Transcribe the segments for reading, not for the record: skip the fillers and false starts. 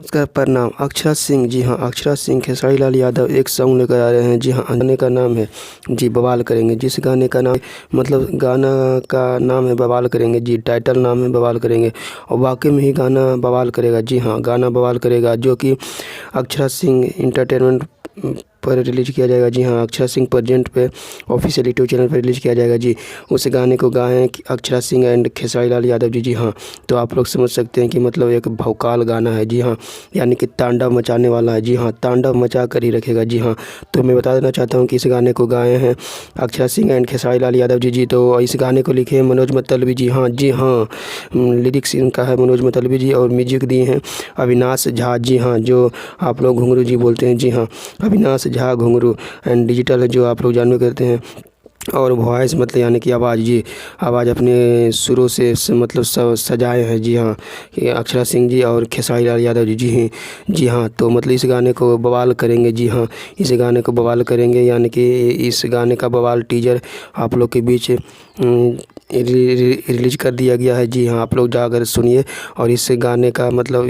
नमस्कार, प्रणाम। अक्षरा सिंह, जी हाँ, अक्षरा सिंह खेसारी लाल यादव एक सॉन्ग लेकर आ रहे हैं। जी हाँ, गाने का नाम है जी बवाल करेंगे। जिस गाने का नाम मतलब गाना का नाम है बवाल करेंगे जी, टाइटल नाम है बवाल करेंगे और वाकई में ही गाना बवाल करेगा। जी हाँ, गाना बवाल करेगा जो कि अक्षरा सिंह इंटरटेनमेंट पर रिलीज किया जाएगा। जी हाँ, अक्षरा सिंह प्रेजेंट पे ऑफिशियल यूट्यूब चैनल पर रिलीज किया जाएगा। जी, उस गाने को गाएँ अक्षरा सिंह एंड खेसारी लाल यादव जी। जी हाँ, तो आप लोग समझ सकते हैं कि मतलब एक भौकाल गाना है। जी हाँ, यानी कि तांडव मचाने वाला है। जी हाँ, तांडव मचा कर ही रखेगा। जी हाँ, तो मैं बता देना चाहता हूँ कि इस गाने को गाए हैं अक्षरा सिंह एंड खेसारी लाल यादव जी। जी, तो इस गाने को लिखे हैं मनोज मतलबी। जी हाँ, जी हाँ, लिरिक्स इनका है मनोज मतलबी जी और म्यूजिक दिए हैं अविनाश झा। जी हाँ, जो आप लोग घुंघरू जी बोलते हैं। जी हाँ, अविनाश झा घुंघरू एंड डिजिटल है जो आप लोग जानवे करते हैं। और वॉइस मतलब यानी कि आवाज़, जी आवाज़ अपने सुरों से मतलब सब सजाए हैं। जी हाँ, ये अक्षरा सिंह जी और खेसारी लाल यादव जी। जी हाँ, तो मतलब इस गाने को बवाल करेंगे। जी हाँ, इस गाने को बवाल करेंगे यानी कि इस गाने का बवाल टीजर आप लोग के बीच रिलीज कर दिया गया है। जी हाँ, आप लोग जाकर सुनिए और इस गाने का मतलब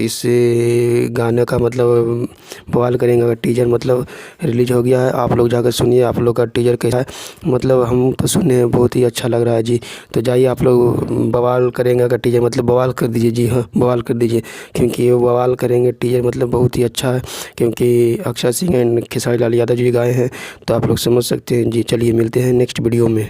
बवाल करेंगे अगर टीजर मतलब रिलीज हो गया है। आप लोग जाकर सुनिए, आप लोग का टीजर कैसा है मतलब हम तो सुने हैं, बहुत ही अच्छा लग रहा है। जी, तो जाइए आप लोग बवाल करेंगे अगर टीजर मतलब बवाल कर दीजिए। जी हाँ, बवाल कर दीजिए क्योंकि वो बवाल करेंगे टीजर मतलब बहुत ही अच्छा है क्योंकि अक्षरा सिंह एंड खेसारी लाल यादव जी गाए हैं। तो आप लोग समझ सकते हैं। जी, चलिए मिलते हैं नेक्स्ट वीडियो में।